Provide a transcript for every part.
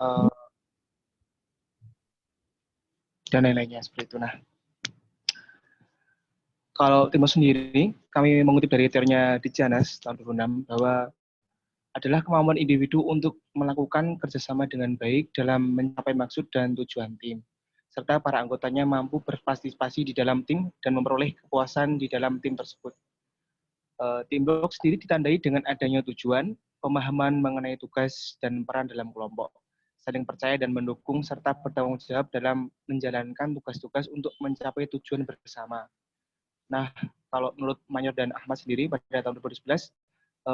uh, dan lain-lainnya seperti itu. Nah, kalau Timo sendiri, kami mengutip dari teorinya Dijanas tahun 2006 bahwa adalah kemampuan individu untuk melakukan kerjasama dengan baik dalam mencapai maksud dan tujuan tim, serta para anggotanya mampu berpartisipasi di dalam tim dan memperoleh kepuasan di dalam tim tersebut. Teamwork sendiri ditandai dengan adanya tujuan, pemahaman mengenai tugas dan peran dalam kelompok, saling percaya dan mendukung, serta bertanggung jawab dalam menjalankan tugas-tugas untuk mencapai tujuan bersama. Nah, kalau menurut Manyor dan Ahmad sendiri pada tahun 2011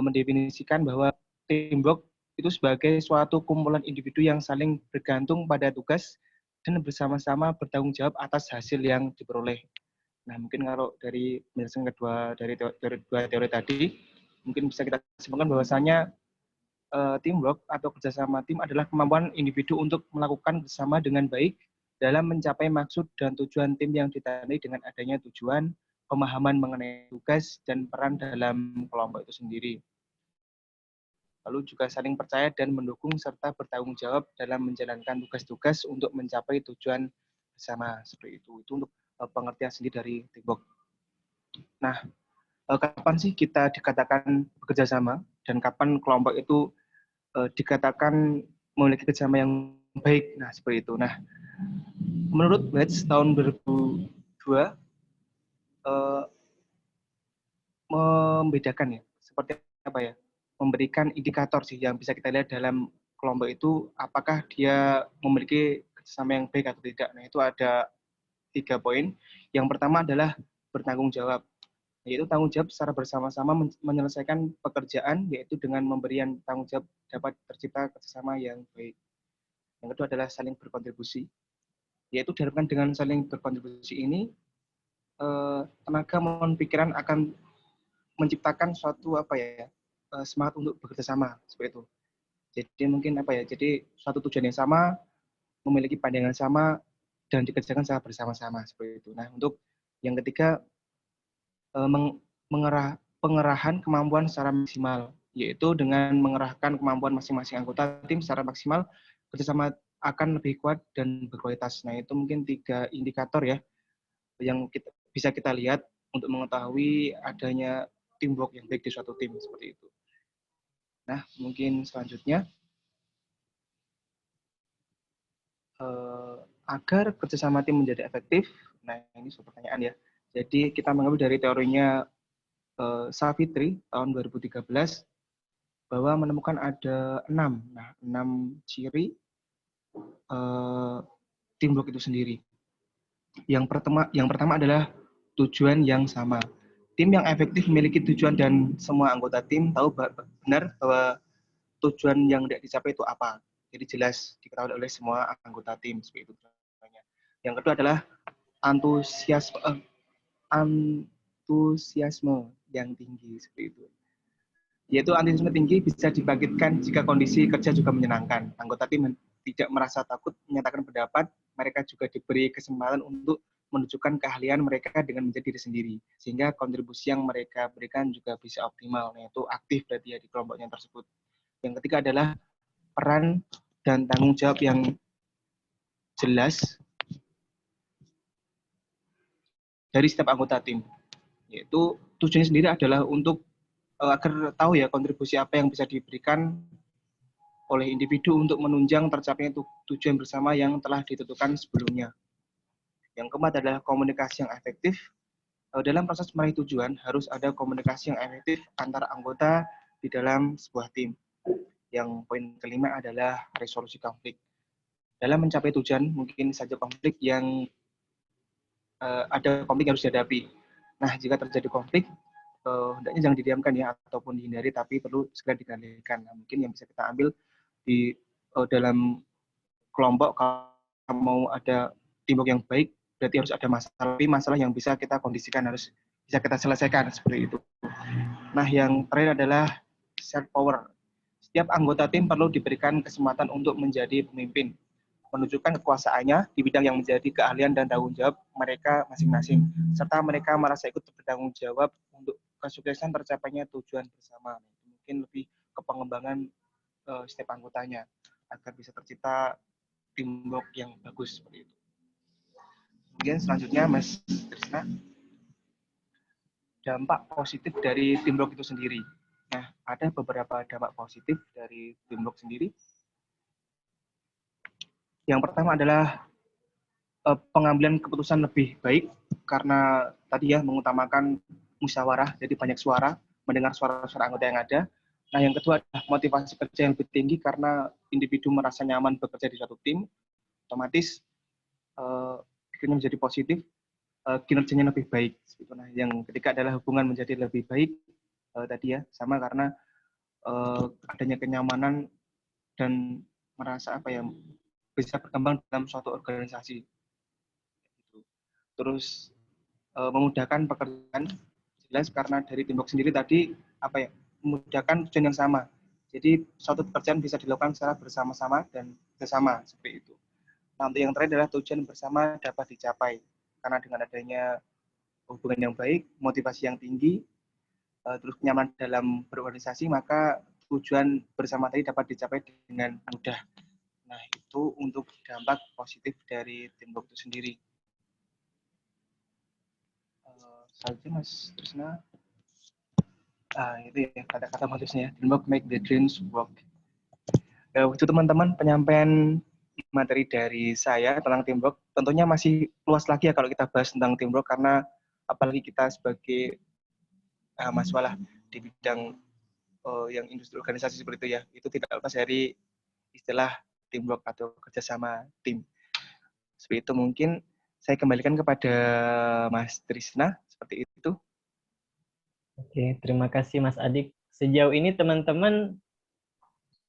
mendefinisikan bahwa teamwork itu sebagai suatu kumpulan individu yang saling bergantung pada tugas dan bersama-sama bertanggung jawab atas hasil yang diperoleh. Nah, mungkin kalau dari penjelasan kedua dari dua teori tadi, mungkin bisa kita simpulkan bahwasanya teamwork atau kerjasama tim adalah kemampuan individu untuk melakukan bersama dengan baik dalam mencapai maksud dan tujuan tim yang ditandai dengan adanya tujuan, pemahaman mengenai tugas dan peran dalam kelompok itu sendiri. Lalu juga saling percaya dan mendukung serta bertanggung jawab dalam menjalankan tugas-tugas untuk mencapai tujuan bersama seperti itu. Itu untuk pengertian sendiri dari teamwork. Nah, kapan sih kita dikatakan bekerja sama dan kapan kelompok itu dikatakan memiliki kerjasama yang baik? Nah, seperti itu. Nah, menurut Batch tahun 2002 membedakan ya, seperti apa ya? Memberikan indikator sih yang bisa kita lihat dalam kelompok itu apakah dia memiliki kerjasama yang baik atau tidak. Nah, itu ada 3 poin. Yang pertama adalah bertanggung jawab, yaitu tanggung jawab secara bersama-sama menyelesaikan pekerjaan, yaitu dengan memberikan tanggung jawab dapat tercipta kerjasama yang baik. Yang kedua adalah saling berkontribusi, yaitu diharapkan dengan saling berkontribusi ini tenaga maupun pikiran akan menciptakan suatu apa ya semangat untuk bekerja sama seperti itu. Jadi mungkin apa ya, jadi suatu tujuan yang sama, memiliki pandangan sama dan dikerjakan secara bersama-sama seperti itu. Nah, untuk yang ketiga pengerahan kemampuan secara maksimal, yaitu dengan mengerahkan kemampuan masing-masing anggota tim secara maksimal, kerjasama akan lebih kuat dan berkualitas. Nah, itu mungkin 3 indikator ya yang bisa kita lihat untuk mengetahui adanya teamwork yang baik di suatu tim seperti itu. Nah, mungkin selanjutnya agar kerjasama tim menjadi efektif. Nah, ini suatu pertanyaan ya. Jadi kita mengambil dari teorinya Savitri tahun 2013 bahwa menemukan ada 6 ciri teamwork itu sendiri. Yang pertama adalah tujuan yang sama. Tim yang efektif memiliki tujuan dan semua anggota tim tahu benar bahwa tujuan yang tidak dicapai itu apa. Jadi jelas diketahui oleh semua anggota tim seperti itu. Yang kedua adalah antusiasme yang tinggi seperti itu. Yaitu antusiasme tinggi bisa dibangkitkan jika kondisi kerja juga menyenangkan. Anggota tim tidak merasa takut menyatakan pendapat, mereka juga diberi kesempatan untuk menunjukkan keahlian mereka dengan menjadi diri sendiri, sehingga kontribusi yang mereka berikan juga bisa optimal, yaitu aktif berarti ya di kelompoknya tersebut. Yang ketiga adalah peran dan tanggung jawab yang jelas dari setiap anggota tim, yaitu tujuannya sendiri adalah untuk agar tahu ya kontribusi apa yang bisa diberikan oleh individu untuk menunjang tercapainya tujuan bersama yang telah ditentukan sebelumnya. Yang keempat adalah komunikasi yang efektif. Dalam proses meraih tujuan harus ada komunikasi yang efektif antara anggota di dalam sebuah tim. Yang poin kelima adalah resolusi konflik. Dalam mencapai tujuan mungkin saja konflik yang ada konflik yang harus dihadapi. Nah, jika terjadi konflik, hendaknya jangan didiamkan ya ataupun dihindari, tapi perlu segera dikendalikan. Nah, mungkin yang bisa kita ambil di dalam kelompok, kalau mau ada teamwork yang baik, berarti harus ada masalah yang bisa kita kondisikan, harus bisa kita selesaikan seperti itu. Nah, yang terakhir adalah self power. Setiap anggota tim perlu diberikan kesempatan untuk menjadi pemimpin, menunjukkan kekuasaannya di bidang yang menjadi keahlian dan tanggung jawab mereka masing-masing, serta mereka merasa ikut bertanggung jawab untuk kesuksesan tercapainya tujuan bersama. Mungkin lebih ke pengembangan setiap anggotanya. agar bisa tercipta teamwork yang bagus seperti itu. Kemudian selanjutnya Mas Trisna, dampak positif dari teamwork itu sendiri. Nah, ada beberapa dampak positif dari teamwork sendiri. Yang pertama adalah pengambilan keputusan lebih baik karena tadi ya mengutamakan musyawarah, jadi banyak suara, mendengar suara-suara anggota yang ada. Nah, yang kedua adalah motivasi kerja yang lebih tinggi karena individu merasa nyaman bekerja di suatu tim, otomatis pikirnya menjadi positif, kinerjanya lebih baik. Nah, yang ketiga adalah hubungan menjadi lebih baik tadi ya, sama karena adanya kenyamanan dan merasa bisa berkembang dalam suatu organisasi. Terus memudahkan pekerjaan, jelas karena dari teamwork sendiri tadi memudahkan tujuan yang sama. Jadi suatu pekerjaan bisa dilakukan secara bersama-sama dan bersama seperti itu. Nah, untuk yang terakhir adalah tujuan bersama dapat dicapai karena dengan adanya hubungan yang baik, motivasi yang tinggi, terus nyaman dalam berorganisasi, maka tujuan bersama tadi dapat dicapai dengan mudah. Nah, itu untuk dampak positif dari teamwork itu sendiri. Selanjutnya Mas Trisna, itu ya kata-kata motifnya, teamwork make the dreams work. Itu teman-teman penyampaian materi dari saya tentang teamwork. Tentunya masih luas lagi ya kalau kita bahas tentang teamwork, karena apalagi kita sebagai mahasiswa di bidang yang industri organisasi seperti itu ya, itu tidak lepas dari istilah teamwork atau kerjasama tim. Seperti itu, mungkin saya kembalikan kepada Mas Trisna seperti itu. Oke, terima kasih Mas Adik. Sejauh ini teman-teman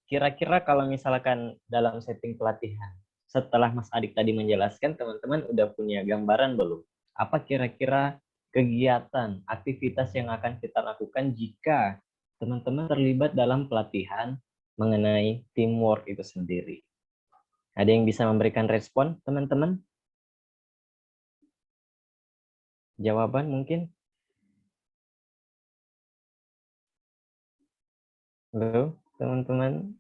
kira-kira kalau misalkan dalam setting pelatihan, setelah Mas Adik tadi menjelaskan, teman-teman udah punya gambaran belum? Apa kira-kira kegiatan, aktivitas yang akan kita lakukan jika teman-teman terlibat dalam pelatihan mengenai teamwork itu sendiri? Ada yang bisa memberikan respon, teman-teman? Jawaban mungkin? Halo, teman-teman?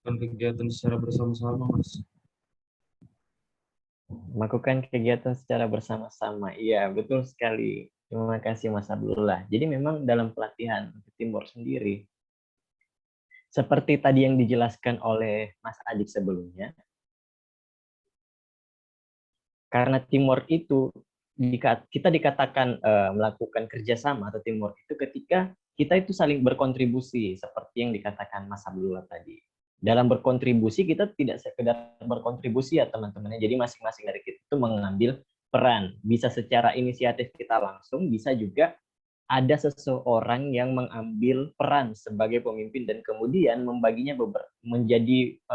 Kegiatan secara bersama-sama, Mas. Melakukan kegiatan secara bersama-sama. Iya, betul sekali. Terima kasih Mas Abdullah. Jadi memang dalam pelatihan teamwork sendiri, seperti tadi yang dijelaskan oleh Mas Adik sebelumnya, karena teamwork itu kita dikatakan melakukan kerjasama atau teamwork itu ketika kita itu saling berkontribusi, seperti yang dikatakan Mas Abdullah tadi. Dalam berkontribusi kita tidak sekedar berkontribusi ya teman-teman. Jadi masing-masing dari kita itu mengambil peran. Bisa secara inisiatif kita langsung, bisa juga ada seseorang yang mengambil peran sebagai pemimpin dan kemudian membaginya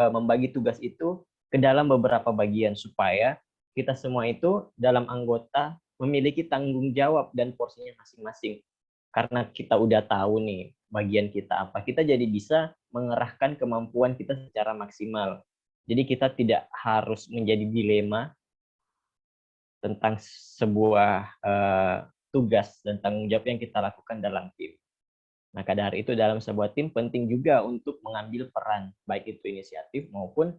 membagi tugas itu ke dalam beberapa bagian supaya kita semua itu dalam anggota memiliki tanggung jawab dan porsinya masing-masing. Karena kita udah tahu nih bagian kita apa, kita jadi bisa mengerahkan kemampuan kita secara maksimal. Jadi kita tidak harus menjadi dilema tentang sebuah tugas dan tanggung jawab yang kita lakukan dalam tim. Maka dari itu dalam sebuah tim penting juga untuk mengambil peran, baik itu inisiatif maupun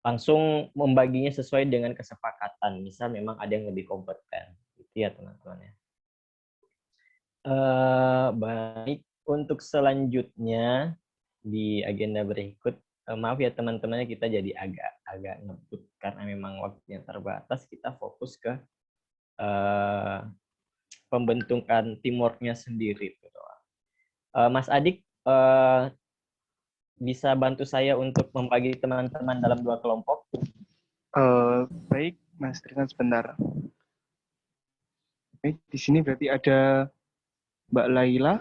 langsung membaginya sesuai dengan kesepakatan. Misal memang ada yang lebih kompeten. Itu ya teman-teman ya. Baik, untuk selanjutnya di agenda berikut, maaf ya teman-temannya kita jadi agak ngebut karena memang waktunya terbatas. Kita fokus ke pembentukan teamwork-nya sendiri. Mas Adik bisa bantu saya untuk membagi teman-teman dalam 2 kelompok? Baik, Mas Trisna, sebentar. Baik, di sini berarti ada Mbak Laila,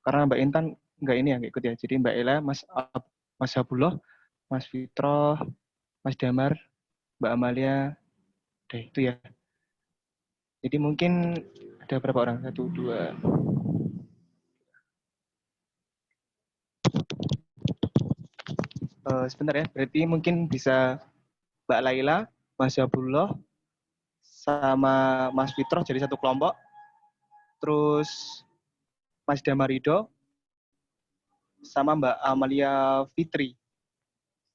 karena Mbak Intan nggak ikut ya. Jadi Mbak Ella, Mas Habullah, Mas Fitro, Mas Damar, Mbak Amalia, udah itu ya. Jadi mungkin ada berapa orang? 1, 2. Sebentar ya, berarti mungkin bisa Mbak Laila, Mas Habullah, sama Mas Fitro jadi satu kelompok. Terus Mas Damarido sama Mbak Amalia Fitri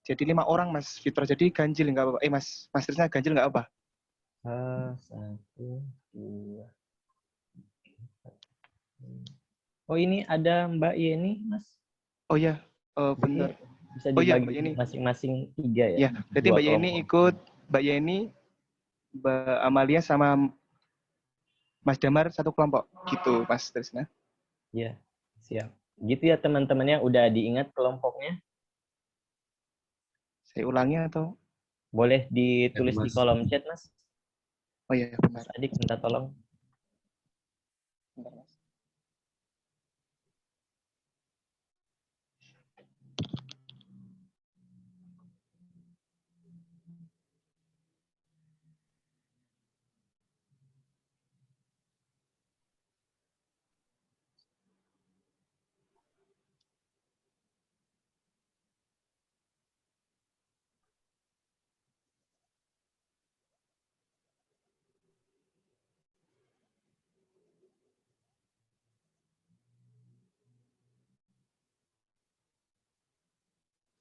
Jadi 5 orang Mas Fitro. Jadi ganjil nggak apa-apa. Mas Trisna ganjil nggak apa? 1, 2. Oh ini ada Mbak Yeni, Mas. Oh ya, Jadi benar. bisa Oh iya, dibagi Mbak Yeni. masing-masing 3 ya. Ya, berarti 2 Mbak Yeni kelompok. ikut, Mbak Yeni, Mbak Amalia sama Mas Damar satu kelompok gitu, Mas Trisna. Ya, siap. Gitu ya teman-temannya, udah diingat kelompoknya? Saya ulangi atau? Boleh Ya, ditulis di Mas. kolom chat, Mas. Oh iya, benar. Mas Adik minta tolong. Bentar, Mas.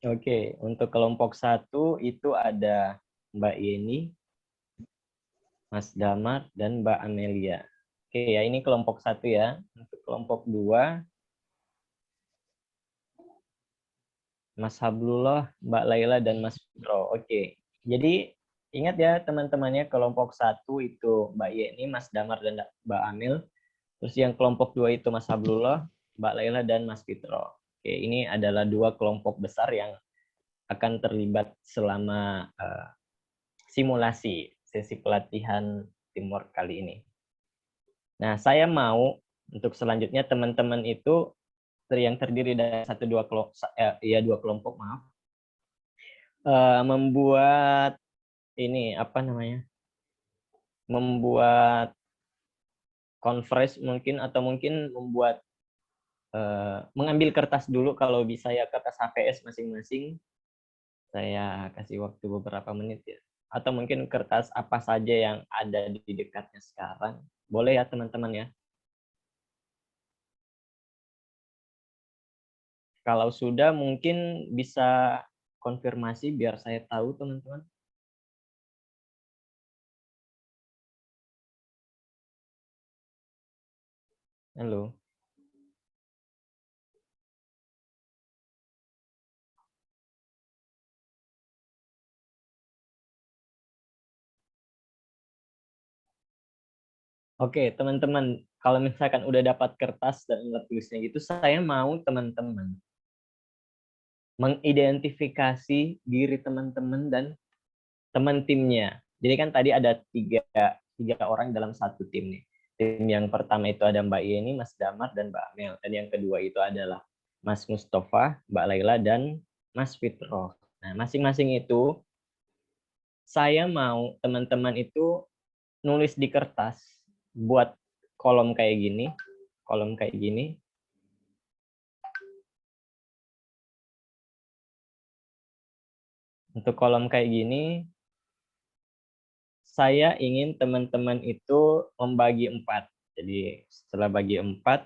Oke, untuk kelompok 1 itu ada Mbak Yeni, Mas Damar, dan Mbak Amelia. Oke, ya ini kelompok 1 ya. Untuk kelompok 2, Mas Hablullah, Mbak Laila, dan Mas Fitro. Oke, jadi ingat ya teman-temannya, kelompok 1 itu Mbak Yeni, Mas Damar, dan Mbak Amil. Terus yang kelompok 2 itu Mas Hablullah, Mbak Laila, dan Mas Fitro. Oke, ini adalah 2 kelompok besar yang akan terlibat selama simulasi sesi pelatihan teamwork kali ini. Nah, saya mau untuk selanjutnya teman-teman itu yang terdiri dari 2 kelompok, maaf, membuat ini apa namanya? Membuat conference mungkin, atau mungkin membuat mengambil kertas dulu, kalau bisa ya kertas HVS masing-masing. Saya kasih waktu beberapa menit ya. Atau mungkin kertas apa saja yang ada di dekatnya sekarang. Boleh ya teman-teman ya. Kalau sudah mungkin bisa konfirmasi biar saya tahu teman-teman. Halo. Oke, teman-teman, kalau misalkan udah dapat kertas dan alat tulisnya gitu, saya mau teman-teman mengidentifikasi diri teman-teman dan teman timnya. Jadi kan tadi ada tiga orang dalam satu tim nih. Tim yang pertama itu ada Mbak Yeni, Mas Damar, dan Mbak Amel. Dan yang kedua itu adalah Mas Mustafa, Mbak Laila, dan Mas Fitro. Nah, masing-masing itu saya mau teman-teman itu nulis di kertas, buat kolom kayak gini, kolom kayak gini. Untuk kolom kayak gini, saya ingin teman-teman itu membagi 4. Jadi setelah bagi 4,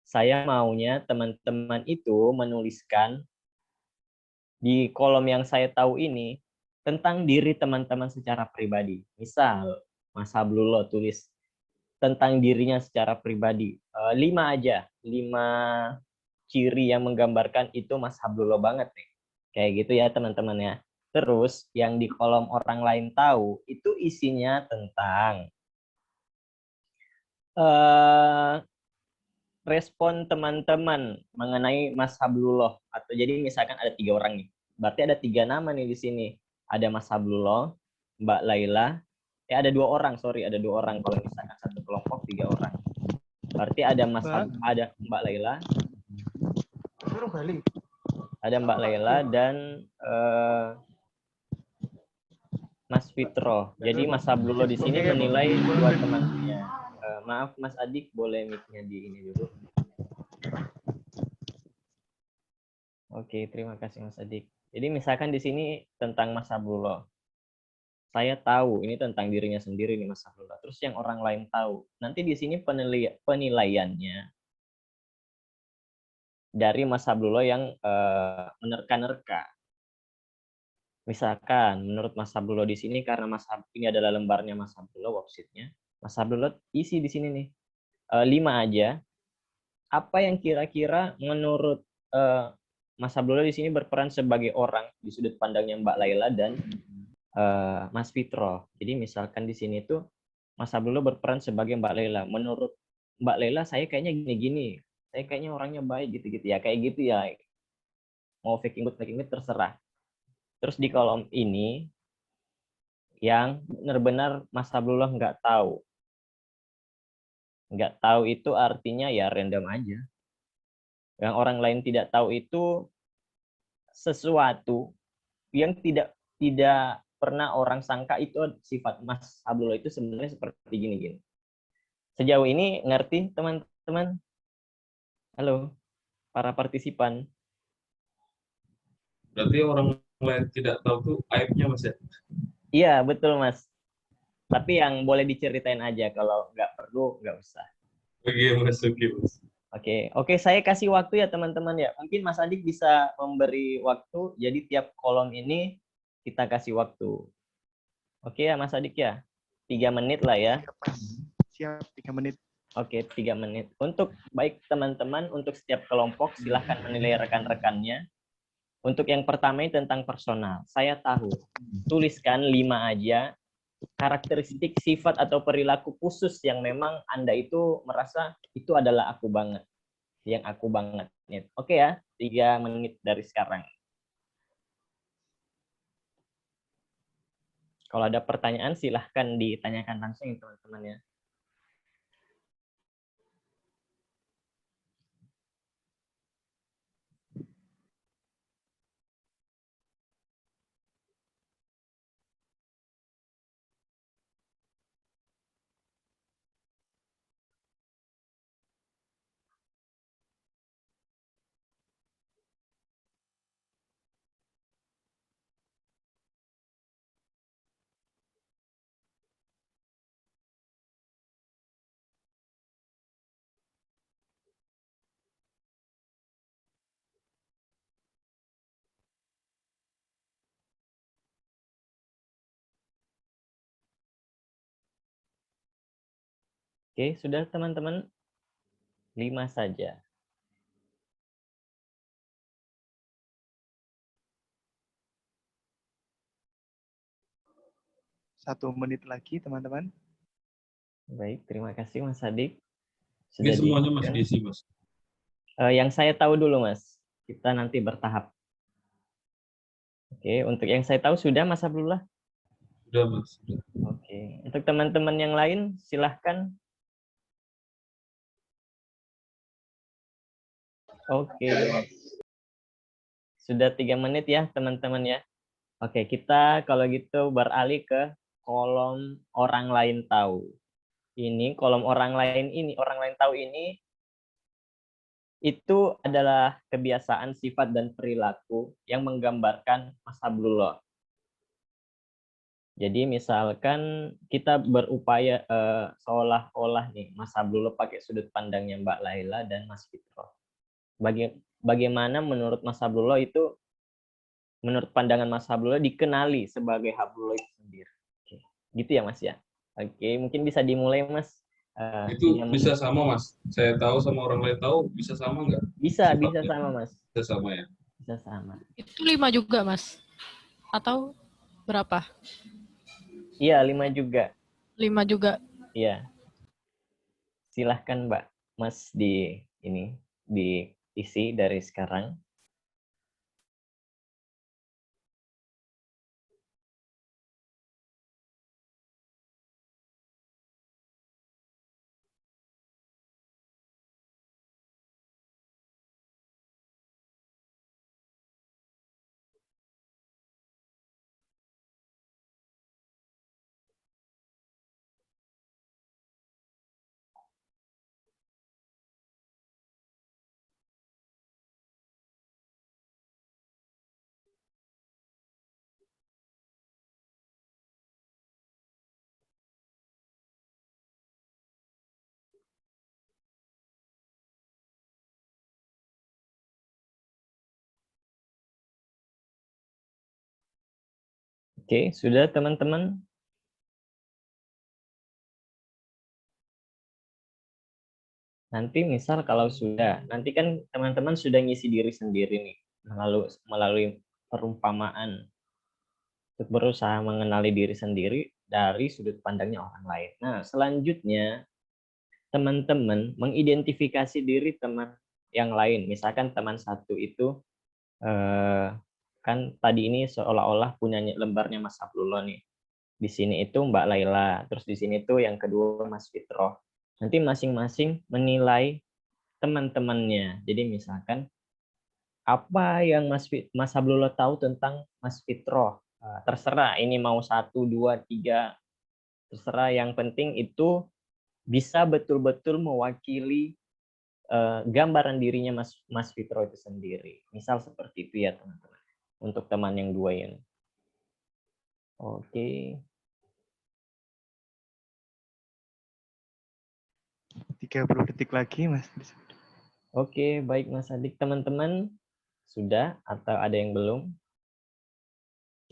saya maunya teman-teman itu menuliskan di kolom yang saya tahu ini tentang diri teman-teman secara pribadi. Misal, Mas Hablullah tulis tentang dirinya secara pribadi. 5 aja, 5 ciri yang menggambarkan itu Mas Hablullah banget nih. Kayak gitu ya teman-teman ya. Terus yang di kolom orang lain tahu itu isinya tentang respon teman-teman mengenai Mas Hablullah. Atau jadi misalkan ada 3 orang nih. Berarti ada 3 nama nih di sini. Ada Mas Hablullah, Mbak Laila. Ada 2 orang, sorry, ada 2 orang. Kalau misalkan satu kelompok 3 orang. Berarti ada ada Mbak Laila. Ada Mbak Laila dan Mas Fitro. Jadi Mas Hablullah di sini menilai 2 temannya. Maaf Mas Adik, boleh mic-nya di ini dulu. Oke, terima kasih Mas Adik. Jadi misalkan di sini tentang Mas Hablullah. Saya tahu ini tentang dirinya sendiri nih Mas Hablullah. Terus yang orang lain tahu. Nanti di sini penilaiannya dari Mas Hablullah yang menerka-nerka. Misalkan menurut Mas Sablulo di sini, karena ini adalah lembarnya Mas Sablulo, worksheet-nya. Mas Sablulo isi di sini nih 5 aja. Apa yang kira-kira menurut Mas Sablulo di sini berperan sebagai orang di sudut pandangnya Mbak Laila dan Mas Fitro. Jadi misalkan di sini tuh Mas Sablulo berperan sebagai Mbak Laila. Menurut Mbak Laila, saya kayaknya gini-gini. Saya kayaknya orangnya baik gitu-gitu ya. Kayak gitu ya. Mau fake it terserah. Terus di kolom ini yang benar-benar Mas Sablulo nggak tahu. Nggak tahu itu artinya ya random aja. Yang orang lain tidak tahu itu sesuatu yang tidak tidak pernah orang sangka itu sifat Mas Sablulo itu sebenarnya seperti gini-gini. Sejauh ini ngerti teman-teman? Halo, para partisipan. Berarti orang lain tidak tahu tuh aibnya Mas ya? Iya, betul Mas. Tapi yang boleh diceritain aja, kalau nggak perlu nggak usah. Oke Mas, oke Mas. Oke, saya kasih waktu ya teman-teman ya. Mungkin Mas Adik bisa memberi waktu, jadi tiap kolom ini kita kasih waktu. Oke ya Mas Adik ya? 3 menit lah ya. Siap, 3 menit. Oke, 3 menit. Untuk baik teman-teman, untuk setiap kelompok silahkan menilai rekan-rekannya. Untuk yang pertama ini tentang personal. Saya tahu, tuliskan 5 aja karakteristik sifat atau perilaku khusus yang memang Anda itu merasa itu adalah aku banget. Yang aku banget. Oke ya, 3 menit dari sekarang. Kalau ada pertanyaan silahkan ditanyakan langsung ya teman-teman ya. Oke, sudah teman-teman? 5 saja. 1 menit lagi, teman-teman. Baik, terima kasih Mas Adik. Ini Sudah semuanya masih diingatkan. diisi Mas. Yang saya tahu dulu Mas. Kita nanti bertahap. Oke, untuk yang saya tahu sudah Mas Abdullah. Sudah Mas. Sudah. Oke, untuk teman-teman yang lain silahkan. Oke, sudah 3 menit ya teman-teman ya. Oke, kita kalau gitu beralih ke kolom orang lain tahu. Ini kolom orang lain tahu ini itu adalah kebiasaan, sifat, dan perilaku yang menggambarkan Mas Abdullah. Jadi misalkan kita berupaya seolah-olah nih Mas Abdullah pakai sudut pandangnya Mbak Laila dan Mas Fitro. Bagaimana menurut Mas Abdullah itu, menurut pandangan Mas Abdullah dikenali sebagai Abdullah itu sendiri. Oke. Gitu ya Mas ya. Oke, mungkin bisa dimulai Mas. Itu bisa sama Mas. Saya tahu sama orang lain tahu bisa sama nggak? Bisa Sifatnya? sama Mas. Bisa sama ya. Bisa sama. Itu 5 juga, Mas? Atau berapa? Iya, 5 juga. 5 juga. Iya. Silahkan Mbak, Mas diisi dari sekarang. Oke, sudah teman-teman? Nanti misal kalau sudah, nanti kan teman-teman sudah ngisi diri sendiri nih, melalui perumpamaan untuk berusaha mengenali diri sendiri dari sudut pandangnya orang lain. Nah, selanjutnya teman-teman mengidentifikasi diri teman yang lain. Misalkan teman satu itu kan tadi ini seolah-olah punya lembarnya Mas Abdullah nih. Di sini itu Mbak Laila, terus di sini tuh yang kedua Mas Fitroh. Nanti masing-masing menilai teman-temannya. Jadi misalkan apa yang Mas Abdullah tahu tentang Mas Fitroh. Terserah ini mau 1, 2, 3, terserah, yang penting itu bisa betul-betul mewakili gambaran dirinya Mas Fitroh itu sendiri. Misal seperti itu ya teman-teman. Untuk teman yang dua ini. Oke. 30 detik lagi, Mas. Oke, baik Mas Adik. Teman-teman, sudah atau ada yang belum?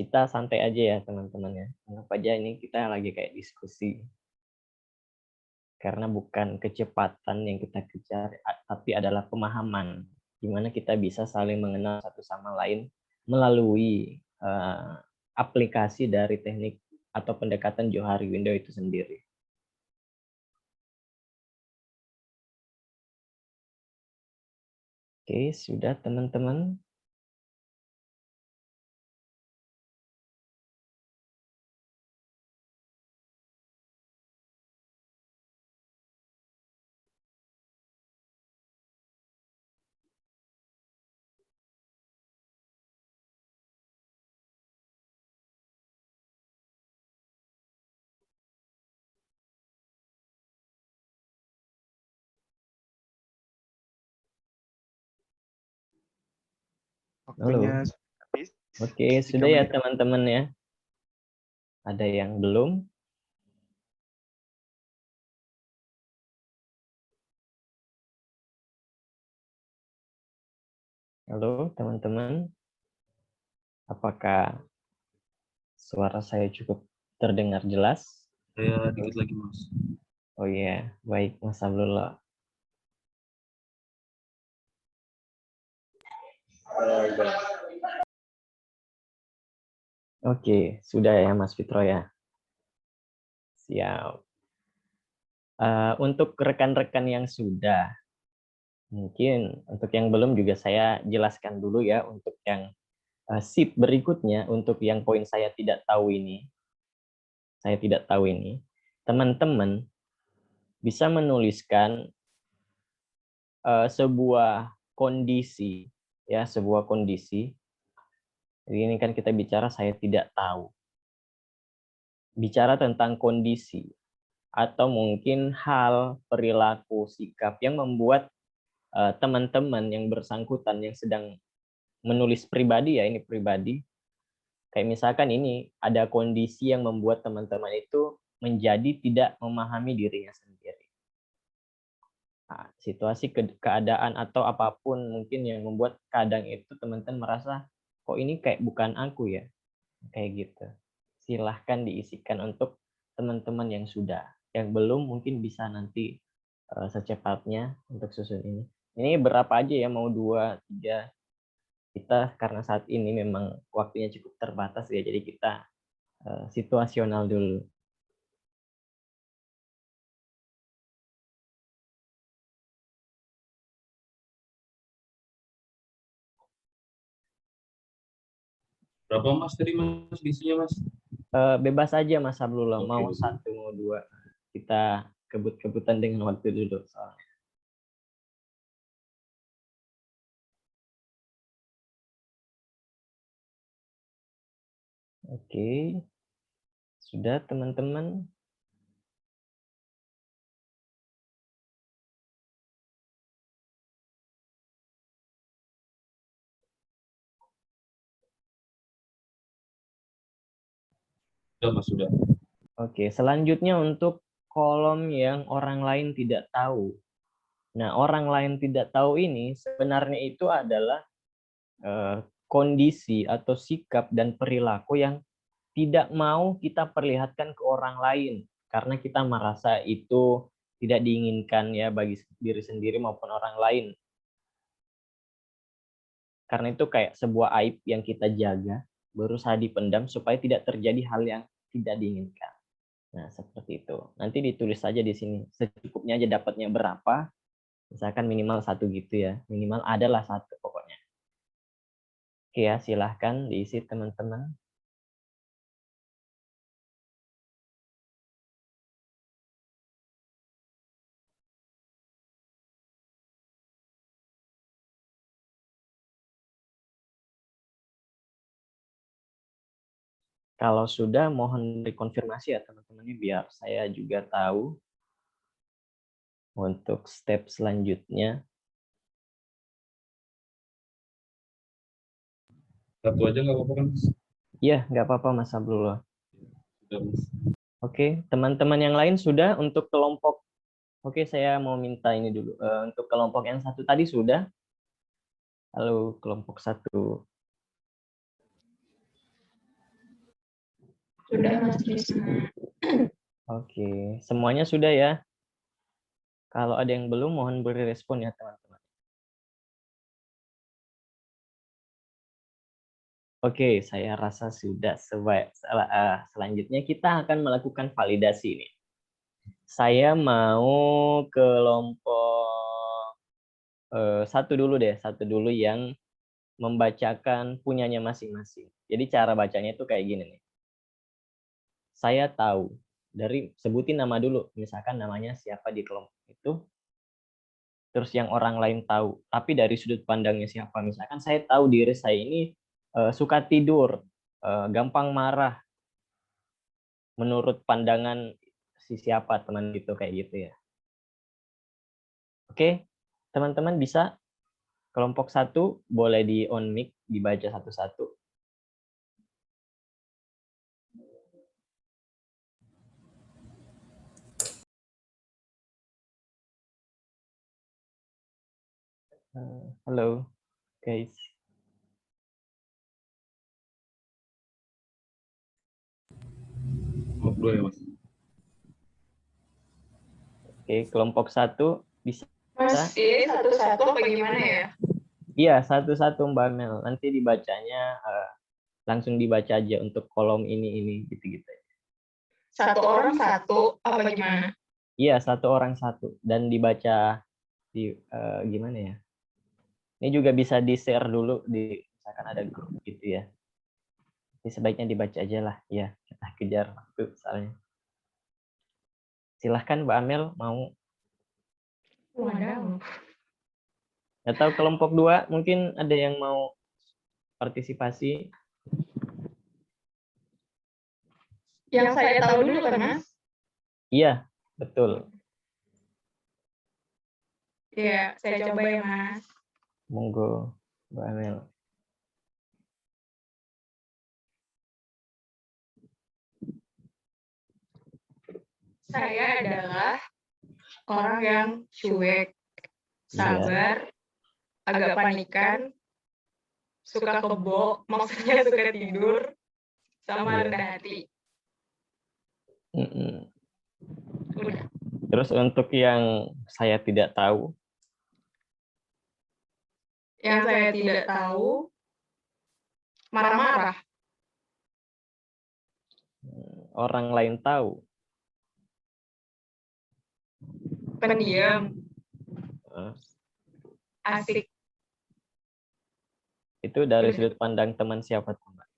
Kita santai aja ya teman-teman ya. Anggap aja ini kita lagi kayak diskusi. Karena bukan kecepatan yang kita kejar, tapi adalah pemahaman. Gimana kita bisa saling mengenal satu sama lain melalui aplikasi dari teknik atau pendekatan Johari Window itu sendiri. Oke, sudah teman-teman. Waktunya Halo. habis. Oke, 3 sudah ya menit. teman-teman ya. Ada yang belum? Halo teman-teman. Apakah suara saya cukup terdengar jelas? Saya dikit lagi, Mas. Oh iya, baik Mas Abdullah. Oke, sudah ya Mas Fitro ya. Siap. Untuk rekan-rekan yang sudah, mungkin untuk yang belum juga saya jelaskan dulu ya untuk yang sheet berikutnya, untuk yang poin saya tidak tahu ini. Saya tidak tahu ini. Teman-teman bisa menuliskan sebuah kondisi, ya, sebuah kondisi. Jadi ini kan kita bicara saya tidak tahu. Bicara tentang kondisi atau mungkin hal, perilaku, sikap yang membuat teman-teman yang bersangkutan yang sedang menulis pribadi ya, ini pribadi. Kayak misalkan ini ada kondisi yang membuat teman-teman itu menjadi tidak memahami dirinya sendiri. Nah, situasi keadaan atau apapun mungkin yang membuat kadang itu teman-teman merasa kok ini kayak bukan aku ya, kayak gitu. Silahkan diisikan untuk teman-teman yang sudah. Yang belum mungkin bisa nanti secepatnya untuk susun ini. Ini berapa aja ya, mau 2, 3. Kita karena saat ini memang waktunya cukup terbatas ya, jadi kita situasional dulu. Berapa, Mas, tadi, Mas, isinya, Mas? Bebas aja Mas Abdullah, Oke, mau oke. 1, mau 2. Kita kebut-kebutan dengan waktu dulu soalnya. Oke, sudah teman-teman. Sudah, Mas, sudah. Oke, selanjutnya untuk kolom yang orang lain tidak tahu. Nah, orang lain tidak tahu ini sebenarnya itu adalah kondisi atau sikap dan perilaku yang tidak mau kita perlihatkan ke orang lain karena kita merasa itu tidak diinginkan ya bagi diri sendiri maupun orang lain. Karena itu kayak sebuah aib yang kita jaga, berusaha dipendam supaya tidak terjadi hal yang tidak diinginkan. Nah, seperti itu. Nanti ditulis saja di sini, secukupnya aja dapatnya berapa, misalkan minimal 1 gitu ya. Minimal adalah 1 pokoknya. Oke ya, silahkan diisi teman-teman. Kalau sudah, mohon dikonfirmasi ya teman-teman, biar saya juga tahu untuk step selanjutnya. Satu aja nggak apa-apa kan, Mas? Iya, nggak apa-apa Mas Abdullah. Sudah, Mas. Oke, teman-teman yang lain sudah untuk kelompok. Oke, saya mau minta ini dulu. Untuk kelompok yang 1 tadi sudah. Halo, kelompok 1. Sudah, Mas Krisna. Oke, semuanya sudah ya. Kalau ada yang belum, mohon beri respon ya teman-teman. Oke, saya rasa sudah. Selanjutnya kita akan melakukan validasi ini. Saya mau kelompok 1 dulu deh, 1 dulu yang membacakan punyanya masing-masing. Jadi cara bacanya itu kayak gini nih. Saya tahu, dari sebutin nama dulu, misalkan namanya siapa di kelompok itu, terus yang orang lain tahu, tapi dari sudut pandangnya siapa. Misalkan saya tahu diri saya ini suka tidur, gampang marah, menurut pandangan si siapa teman gitu, kayak gitu ya. Oke, teman-teman bisa kelompok 1 boleh di on mic, dibaca satu-satu. Halo guys. Kelompok 2 ya, Mas. Oke, kelompok 1 bisa. Mas, ini satu-satu apa gimana ya? Iya, satu-satu Mbak Mel. Nanti dibacanya langsung dibaca aja untuk kolom ini gitu-gitu. Satu orang satu apa gimana? Iya, 1 orang 1 dan dibaca di gimana ya? Ini juga bisa di-share dulu di misalkan ada grup gitu ya. Jadi sebaiknya dibaca aja lah. Ya, kita kejar waktu soalnya. Silahkan Mbak Amel mau. Waduh. Atau kelompok 2 mungkin ada yang mau partisipasi. Yang saya tahu dulu kan, Mas? Iya, betul. Iya, saya coba ya, Mas. Monggo Mbak Amel. Saya adalah orang yang cuek, sabar, agak panikan, suka kebo, maksudnya suka tidur, sama rendah hati. Udah. Terus untuk yang saya tidak tahu, Yang saya tidak tahu, marah-marah, orang lain tahu. pendiam, asik. Itu dari sudut pandang teman siapa tuh, Mbak?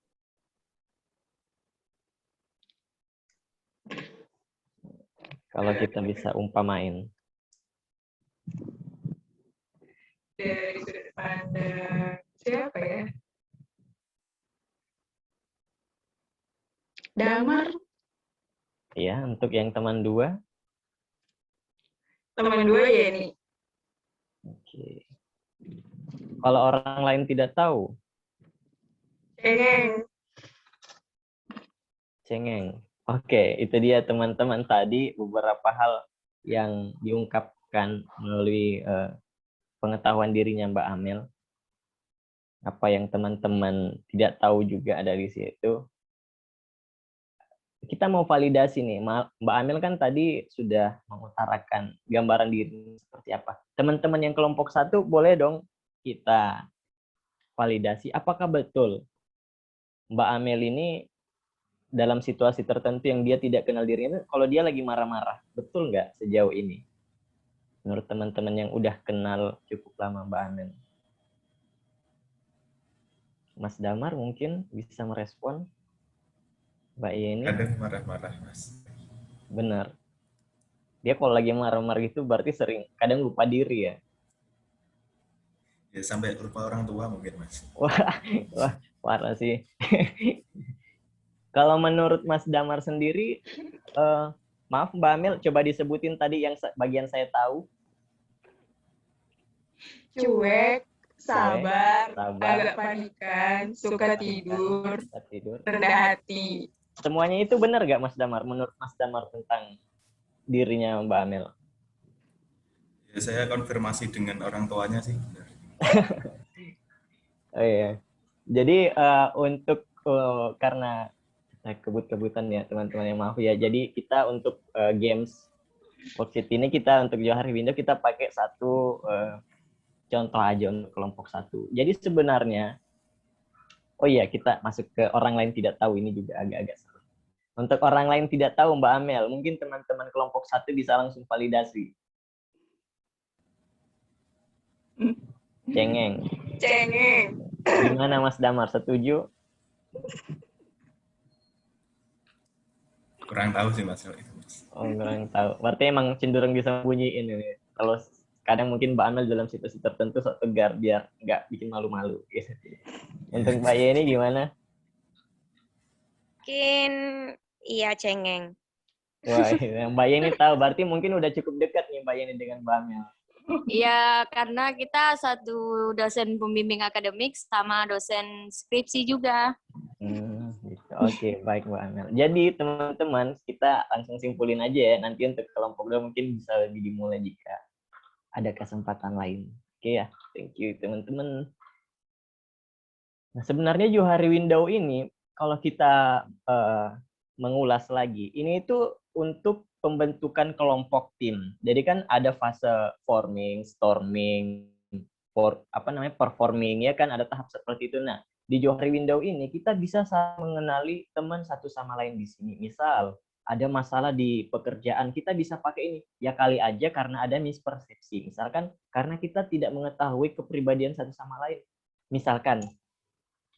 Kalau kita bisa umpamain. Dari sudut pandang siapa ya? Damar. Ya, untuk yang teman 2. Teman 2 ya ini. Oke. Kalau orang lain tidak tahu, cengeng. Oke, itu dia teman-teman tadi beberapa hal yang diungkapkan melalui pengetahuan dirinya Mbak Amel. Apa yang teman-teman tidak tahu juga ada di situ. kita mau validasi nih. Mbak Amel kan tadi sudah mengutarakan gambaran diri seperti apa. Teman-teman yang kelompok 1 boleh dong kita validasi. Apakah betul Mbak Amel ini dalam situasi tertentu yang dia tidak kenal dirinya, kalau dia lagi marah-marah, betul nggak sejauh ini? Menurut teman-teman yang udah kenal cukup lama Mbak Amel. Mas Damar mungkin bisa merespon. Mbak Yeni. Kadang marah-marah, Mas. Benar. Dia kalau lagi marah-marah gitu berarti sering, kadang lupa diri ya. Ya sampai lupa orang tua mungkin, Mas. Wah, parah sih. Kalau menurut Mas Damar sendiri, maaf Mbak Amel, coba disebutin tadi yang bagian saya tahu. Cuek, sabar, sabar, agak panikan, suka tidur, rendah hati. Semuanya itu benar gak Mas Damar? Menurut Mas Damar tentang dirinya Mbak Amel? Ya, saya konfirmasi dengan orang tuanya sih, benar. Oh iya. Jadi untuk karena kebut-kebutan ya teman-teman yang maaf ya. Jadi kita untuk games worksheet ini kita untuk Johari Window kita pakai satu contoh aja untuk kelompok 1. Jadi sebenarnya, oh iya kita masuk ke orang lain tidak tahu, ini juga agak-agak seru. Untuk orang lain tidak tahu Mbak Amel, mungkin teman-teman kelompok 1 bisa langsung validasi. Cengeng. Gimana Mas Damar, setuju? Kurang tahu sih Mas. Oh, kurang tahu. Berarti emang cenderung bisa bunyiin ini. Kalau kadang mungkin Mbak Amel dalam situasi tertentu sok tegar biar nggak bikin malu-malu. Untuk Mbak Yeni gimana? Mungkin iya cengeng. Wah, Mbak Yeni tahu. Berarti mungkin udah cukup dekat nih Mbak Yeni dengan Mbak Amel. Iya, karena kita satu dosen pembimbing akademik sama dosen skripsi juga. Gitu. Oke, baik Mbak Amel. Jadi teman-teman, kita langsung simpulin aja ya. Nanti untuk kelompok 2 mungkin bisa lebih dimulai jika ada kesempatan lain. Oke ya, thank you teman-teman. Nah, sebenarnya Johari Window ini, kalau kita mengulas lagi, ini itu untuk pembentukan kelompok tim. Jadi kan ada fase forming, storming, performing, ya kan ada tahap seperti itu. Nah, di Johari Window ini kita bisa mengenali teman satu sama lain di sini. Misal ada masalah di pekerjaan, kita bisa pakai ini. Ya kali aja karena ada mispersepsi. Misalkan karena kita tidak mengetahui kepribadian satu sama lain. Misalkan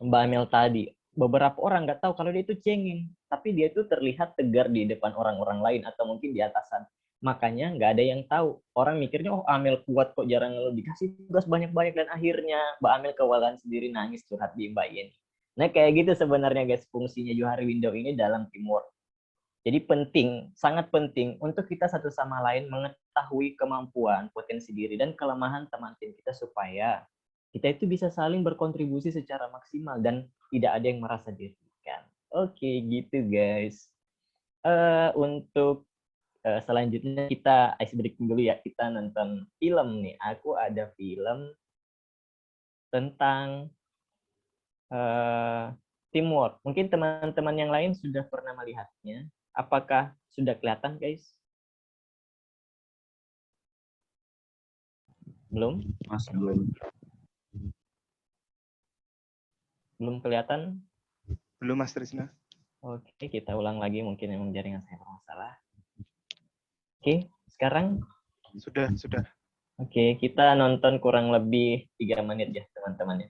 Mbak Amel tadi, beberapa orang nggak tahu kalau dia itu cengeng, tapi dia itu terlihat tegar di depan orang-orang lain atau mungkin di atasan. Makanya nggak ada yang tahu. Orang mikirnya, oh Amel kuat kok, jarang dikasih tugas banyak-banyak, dan akhirnya Mbak Amel kewalahan sendiri nangis curhat di Mbak Yeni. Nah kayak gitu sebenarnya guys fungsinya Johari Window ini dalam teamwork. Jadi penting, sangat penting untuk kita satu sama lain mengetahui kemampuan, potensi diri, dan kelemahan teman tim kita supaya kita itu bisa saling berkontribusi secara maksimal dan tidak ada yang merasa dirugikan. Oke, gitu guys. Untuk selanjutnya kita ice breaking dulu ya. Kita nonton film nih. Aku ada film tentang teamwork. Mungkin teman-teman yang lain sudah pernah melihatnya. Apakah sudah kelihatan, guys? Belum? Mas, belum. Belum kelihatan? Belum Mas Trisna. Oke, kita ulang lagi. Mungkin memang jaringan saya bermasalah. Oke, sekarang? Sudah. Oke, kita nonton kurang lebih 3 menit ya, teman-teman ya.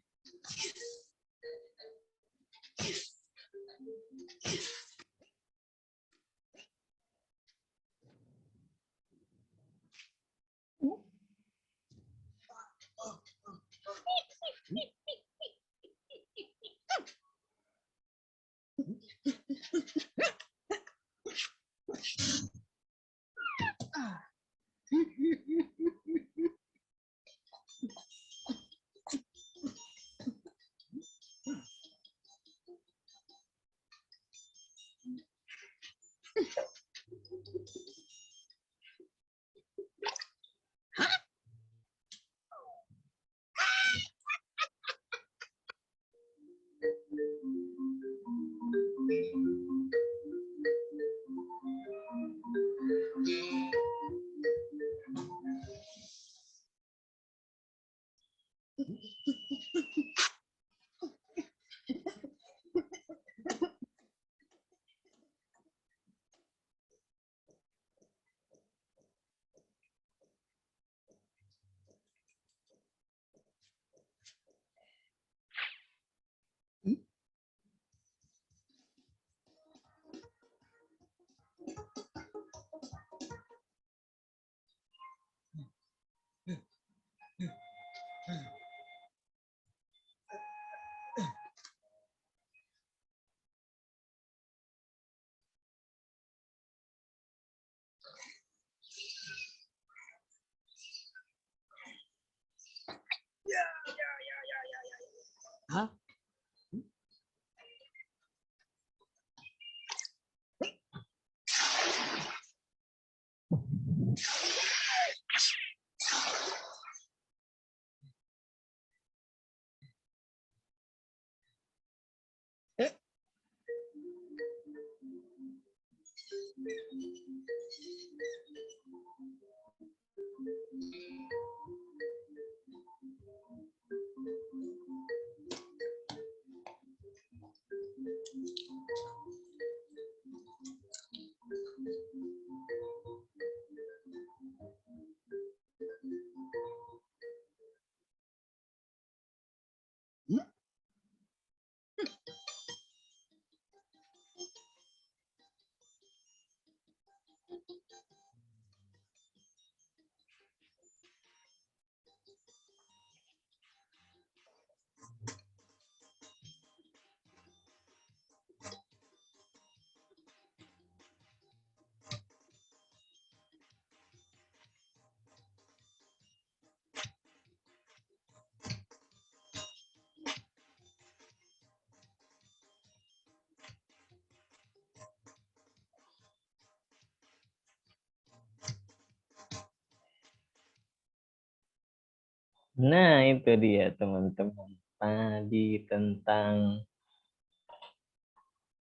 Nah, itu dia teman-teman. Tadi tentang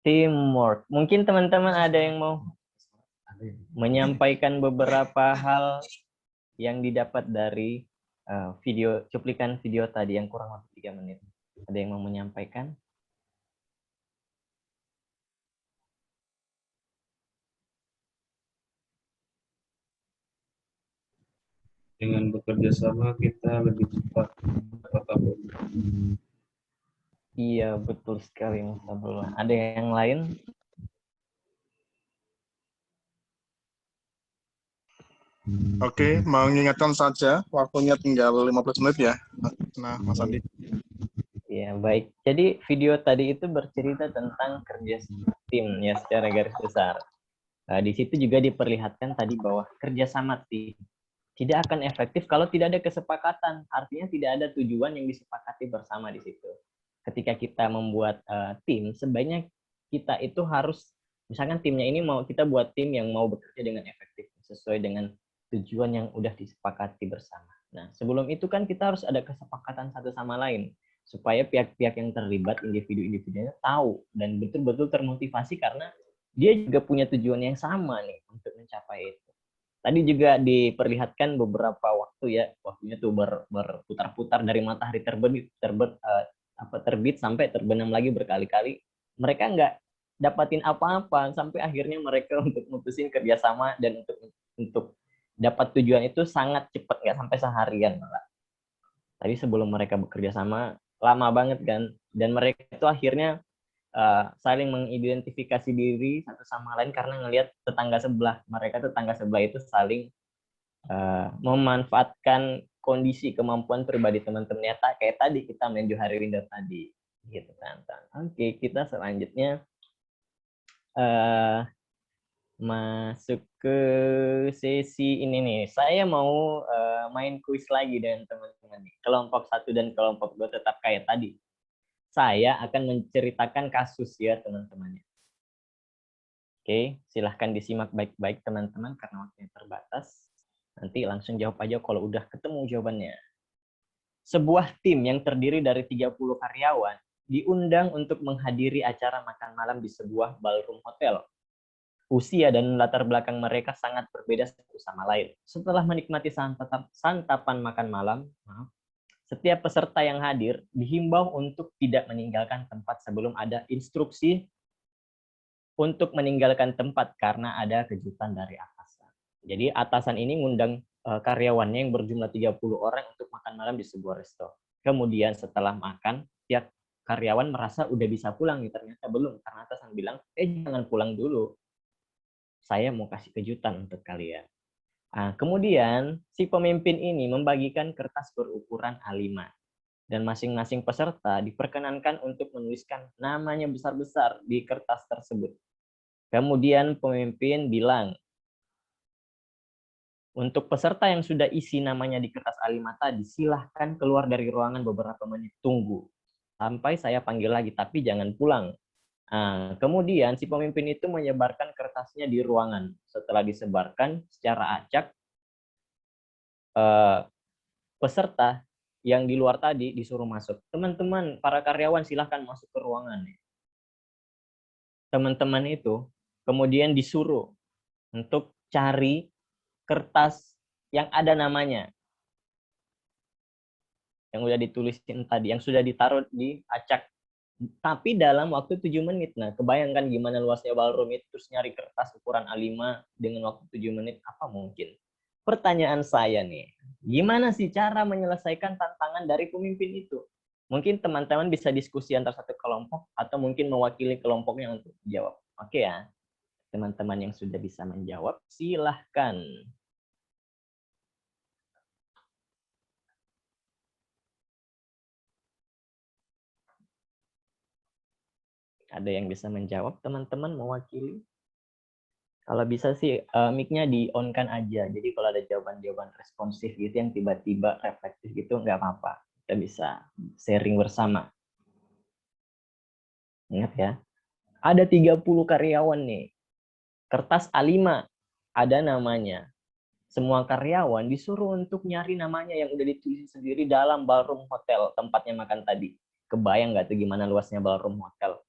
teamwork. Mungkin teman-teman ada yang mau menyampaikan beberapa hal yang didapat dari cuplikan video tadi yang kurang lebih 3 menit. Ada yang mau menyampaikan? Dengan bekerja sama kita lebih cepat dapat apa. Iya, betul sekali Mas Abdullah. Ada yang lain? Oke, mengingatkan saja waktunya tinggal 15 menit ya. Nah, Mas Andi. Ya, baik. Jadi video tadi itu bercerita tentang kerja tim ya secara garis besar. Di situ juga diperlihatkan tadi bahwa kerjasama tim tidak akan efektif kalau tidak ada kesepakatan. Artinya tidak ada tujuan yang disepakati bersama di situ. Ketika kita membuat tim, sebaiknya kita itu harus, misalkan timnya ini kita buat tim yang mau bekerja dengan efektif sesuai dengan tujuan yang udah disepakati bersama. Nah, sebelum itu kan kita harus ada kesepakatan satu sama lain supaya pihak-pihak yang terlibat, individu-individunya tahu dan betul-betul termotivasi karena dia juga punya tujuan yang sama nih untuk mencapai itu. Tadi juga diperlihatkan beberapa waktu ya, waktunya tuh berputar-putar dari matahari terbit sampai terbenam lagi berkali-kali. Mereka nggak dapatin apa-apa sampai akhirnya mereka untuk mutusin kerjasama dan untuk dapat tujuan itu sangat cepat, nggak sampai seharian malah. Tadi sebelum mereka bekerja sama lama banget kan, dan mereka itu akhirnya saling mengidentifikasi diri satu sama lain karena ngelihat tetangga sebelah. Mereka tetangga sebelah itu saling memanfaatkan kondisi kemampuan pribadi teman-teman. Kayak tadi kita main Johari Window tadi, gitu kan. Oke, kita selanjutnya masuk ke sesi ini nih. Saya mau main kuis lagi dengan teman-teman nih. Kelompok 1 dan kelompok 2 tetap kayak tadi. Saya akan menceritakan kasus ya teman-teman. Oke, silahkan disimak baik-baik teman-teman karena waktunya terbatas. Nanti langsung jawab aja kalau udah ketemu jawabannya. Sebuah tim yang terdiri dari 30 karyawan diundang untuk menghadiri acara makan malam di sebuah ballroom hotel. Usia dan latar belakang mereka sangat berbeda satu sama lain. Setelah menikmati santapan makan malam, setiap peserta yang hadir dihimbau untuk tidak meninggalkan tempat sebelum ada instruksi untuk meninggalkan tempat karena ada kejutan dari atasan. Jadi atasan ini ngundang karyawannya yang berjumlah 30 orang untuk makan malam di sebuah resto. Kemudian setelah makan, pihak karyawan merasa udah bisa pulang nih, ternyata belum karena atasan bilang, jangan pulang dulu. Saya mau kasih kejutan untuk kalian. Nah, kemudian si pemimpin ini membagikan kertas berukuran A5 dan masing-masing peserta diperkenankan untuk menuliskan namanya besar-besar di kertas tersebut. Kemudian pemimpin bilang, untuk peserta yang sudah isi namanya di kertas A5 tadi, silahkan keluar dari ruangan beberapa menit tunggu. sampai saya panggil lagi, tapi jangan pulang. Nah, kemudian si pemimpin itu menyebarkan kertasnya di ruangan. Setelah disebarkan secara acak, peserta yang di luar tadi disuruh masuk. Teman-teman, para karyawan silahkan masuk ke ruangan. Teman-teman itu kemudian disuruh untuk cari kertas yang ada namanya. Yang sudah ditulisin tadi, yang sudah ditaruh di acak. Tapi dalam waktu 7 menit. Nah, kebayangkan gimana luasnya ballroom itu, terus nyari kertas ukuran A5 dengan waktu 7 menit, apa mungkin? Pertanyaan saya nih, gimana sih cara menyelesaikan tantangan dari pemimpin itu? Mungkin teman-teman bisa diskusi antar satu kelompok, atau mungkin mewakili kelompoknya untuk jawab. Oke ya, teman-teman yang sudah bisa menjawab, silahkan. Ada yang bisa menjawab, teman-teman mewakili? Kalau bisa sih, mic-nya di-on-kan aja. Jadi kalau ada jawaban-jawaban responsif gitu yang tiba-tiba reflektif gitu, nggak apa-apa. Kita bisa sharing bersama. Ingat ya, ada 30 karyawan nih. Kertas A5, ada namanya. Semua karyawan disuruh untuk nyari namanya yang udah ditulis sendiri dalam ballroom hotel, tempatnya makan tadi. Kebayang nggak tuh gimana luasnya ballroom hotel?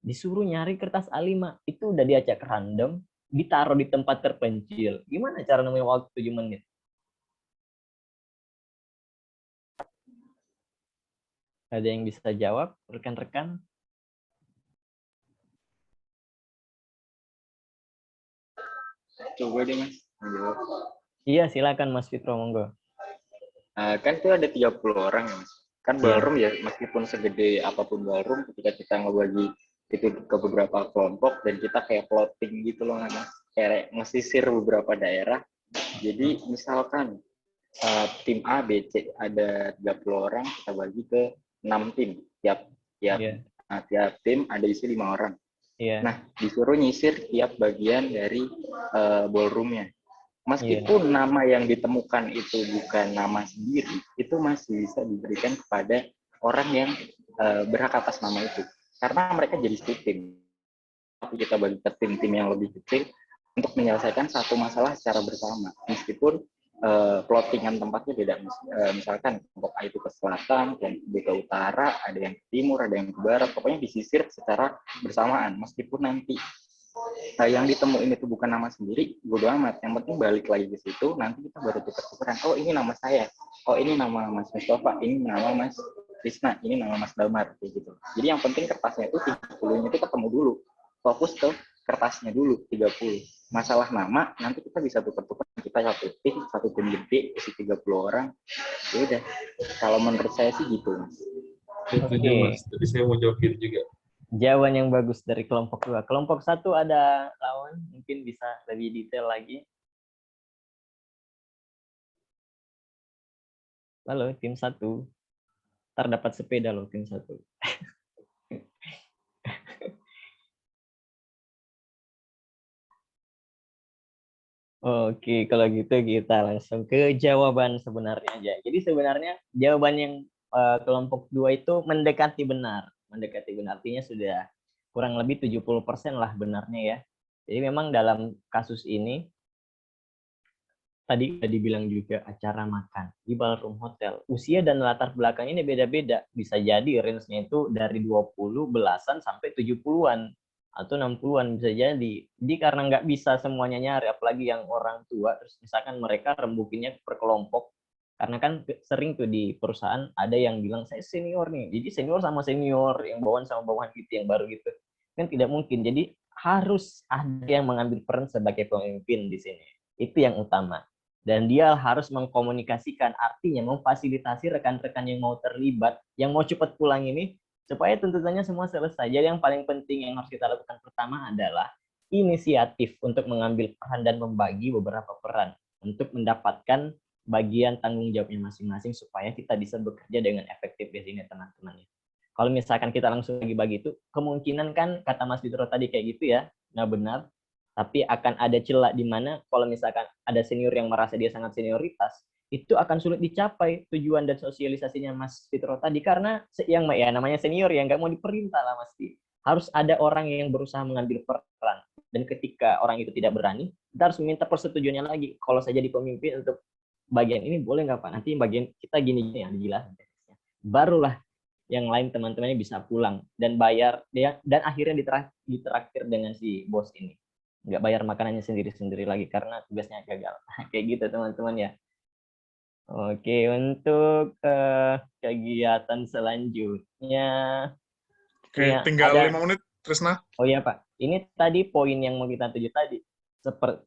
Disuruh nyari kertas A5, itu udah diacak random, ditaruh di tempat terpencil. Gimana cara nemuin waktu 7 menit? Ada yang bisa jawab, rekan-rekan? Coba deh Mas. Iya, silakan Mas Fitro, monggo. Kan itu ada 30 orang ya Mas. Kan ballroom ya, meskipun segede apapun ballroom, ketika kita ngebagi itu ke beberapa kelompok dan kita kayak plotting gitu loh Mas. Kayak ngesisir beberapa daerah. Jadi misalkan tim A, B, C ada 30 orang, kita bagi ke 6 tim. Tiap tim ada isi 5 orang. Nah, disuruh nyisir tiap bagian dari ballroomnya. Meskipun nama yang ditemukan itu bukan nama sendiri, itu masih bisa diberikan kepada orang yang berhak atas nama itu. Karena mereka jadi tim. Tapi kita bagi ke tim-tim yang lebih kecil untuk menyelesaikan satu masalah secara bersama. Meskipun plottingan tempatnya beda. Misalkan kelompok A itu ke selatan, kelompok B ke utara, ada yang ke timur, ada yang ke barat. Pokoknya disisir secara bersamaan. Meskipun nanti yang ditemuin itu bukan nama sendiri, bodo amat. Yang penting balik lagi ke situ, nanti kita baru tukar-tukaran. Oh, ini nama saya. Oh, ini nama Mas Mustafa. Ini nama Mas Krisna. Ini nama Mas Damar. Kayak gitu. Jadi yang penting kertasnya itu 30-nya itu ketemu dulu. Fokus ke kertasnya dulu, 30. Masalah nama, nanti kita bisa tukar-tukar. Kita satu tim gede, isi 30 orang. Ya udah. Kalau menurut saya sih gitu, Mas. Setuju, Mas. Jadi saya mau jawab gitu juga. Jawaban yang bagus dari kelompok 2. Kelompok 1 ada lawan, mungkin bisa lebih detail lagi. Halo, tim 1. Ntar dapat sepeda loh, tim 1. Oke, kalau gitu kita langsung ke jawaban sebenarnya aja. Jadi sebenarnya jawaban yang kelompok 2 itu mendekati benar. Mendekati benar, artinya sudah kurang lebih 70% lah benarnya ya. Jadi memang dalam kasus ini, tadi dibilang juga acara makan di ballroom hotel. Usia dan latar belakang ini beda-beda. Bisa jadi range-nya itu dari 20 belasan sampai 70-an. Atau 60-an bisa jadi. Jadi karena nggak bisa semuanya nyari, apalagi yang orang tua, terus misalkan mereka rembukinnya per kelompok. Karena kan sering tuh di perusahaan ada yang bilang, saya senior nih. Jadi senior sama senior, yang bawahan sama bawahan gitu, yang baru gitu. Kan tidak mungkin. Jadi harus ada yang mengambil peran sebagai pemimpin di sini. Itu yang utama. Dan dia harus mengkomunikasikan, artinya memfasilitasi rekan-rekan yang mau terlibat, yang mau cepat pulang ini, supaya tuntutannya semua selesai. Jadi yang paling penting yang harus kita lakukan pertama adalah inisiatif untuk mengambil peran dan membagi beberapa peran untuk mendapatkan bagian tanggung jawabnya masing-masing supaya kita bisa bekerja dengan efektif di sini teman-teman. Kalau misalkan kita langsung bagi-bagi itu, kemungkinan kan kata Mas Fitro tadi kayak gitu ya, nggak benar. Tapi akan ada celah di mana kalau misalkan ada senior yang merasa dia sangat senioritas, itu akan sulit dicapai tujuan dan sosialisasinya Mas Fitro tadi, karena yang ya namanya senior ya nggak mau diperintah lah, pasti harus ada orang yang berusaha mengambil peran, dan ketika orang itu tidak berani, kita harus meminta persetujuannya lagi. Kalau saya jadi pemimpin untuk bagian ini boleh nggak Pak, nanti bagian kita gini ya dijelaskan, barulah yang lain teman-temannya bisa pulang dan bayar dia, dan akhirnya ditraktir dengan si bos ini, nggak bayar makanannya sendiri-sendiri lagi karena tugasnya gagal. Kayak gitu teman-teman ya. Oke, untuk kegiatan selanjutnya. Oke, Ya, tinggal ada, 5 menit, Trisna. oh iya Pak, ini tadi poin yang mau kita tuju tadi,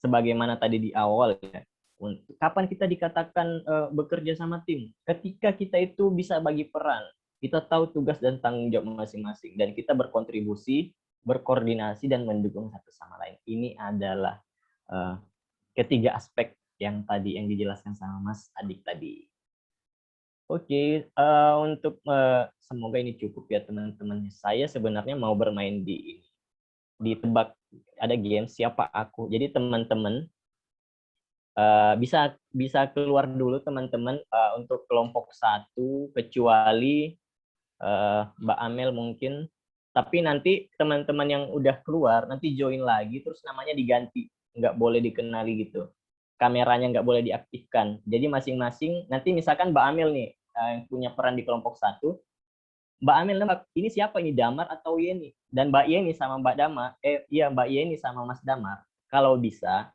sebagaimana tadi di awal ya. Kapan kita dikatakan bekerja sama tim? Ketika kita itu bisa bagi peran, kita tahu tugas dan tanggung jawab masing-masing, dan kita berkontribusi, berkoordinasi, dan mendukung satu sama lain. Ini adalah ketiga aspek yang tadi yang dijelaskan sama Mas Adik tadi. Oke, untuk semoga ini cukup ya teman-teman. Saya sebenarnya mau bermain di tebak, ada game siapa aku. Jadi teman-teman bisa keluar dulu teman-teman untuk kelompok 1, kecuali Mbak Amel mungkin. Tapi nanti teman-teman yang udah keluar nanti join lagi, terus namanya diganti, nggak boleh dikenali gitu. Kameranya nggak boleh diaktifkan. Jadi masing-masing, nanti misalkan Mbak Amel nih yang punya peran di kelompok 1, Mbak Amel nembak, ini siapa ini, Damar atau Yeni? Dan Mbak Yeni sama Mbak Damar, Mbak Yeni sama Mas Damar, kalau bisa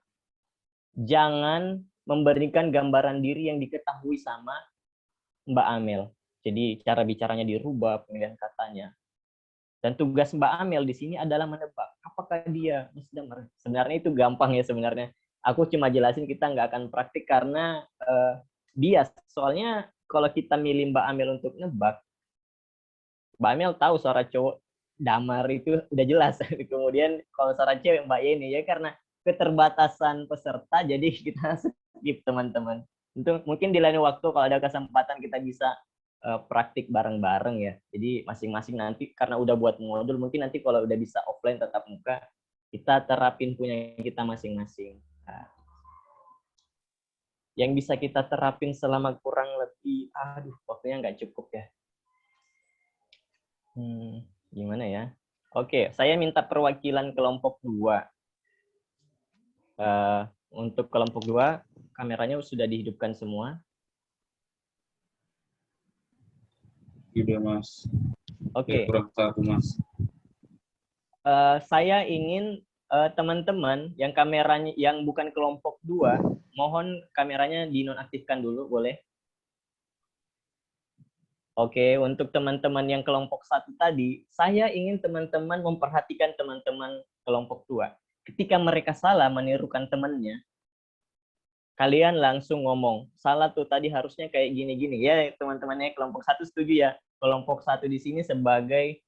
jangan memberikan gambaran diri yang diketahui sama Mbak Amel. Jadi cara bicaranya dirubah, pemilihan katanya. Dan tugas Mbak Amel di sini adalah menebak apakah dia Mas Damar. Sebenarnya itu gampang ya sebenarnya. Aku cuma jelasin, kita nggak akan praktik karena bias. Soalnya kalau kita milih Mbak Amel untuk nebak, Mbak Amel tahu suara cowok Damar itu udah jelas. Kemudian kalau suara cewek Mbak Yeni, ya karena keterbatasan peserta, jadi kita skip teman-teman. Untuk mungkin di lain waktu kalau ada kesempatan kita bisa praktik bareng-bareng ya. Jadi masing-masing nanti karena udah buat modul, mungkin nanti kalau udah bisa offline tetap muka, kita terapin punya kita masing-masing. Nah, yang bisa kita terapin selama kurang lebih, waktunya nggak cukup ya. Gimana ya? Oke, saya minta perwakilan kelompok 2. Untuk kelompok 2, kameranya sudah dihidupkan semua. Udah Mas. Oke. Kurang satu Mas. Saya ingin teman-teman yang kameranya yang bukan kelompok 2, mohon kameranya dinonaktifkan dulu, boleh? Oke, untuk teman-teman yang kelompok 1 tadi, saya ingin teman-teman memperhatikan teman-teman kelompok 2. Ketika mereka salah menirukan temannya, kalian langsung ngomong, salah tuh tadi harusnya kayak gini-gini. Ya, teman-temannya kelompok 1 setuju ya. Kelompok 1 di sini sebagai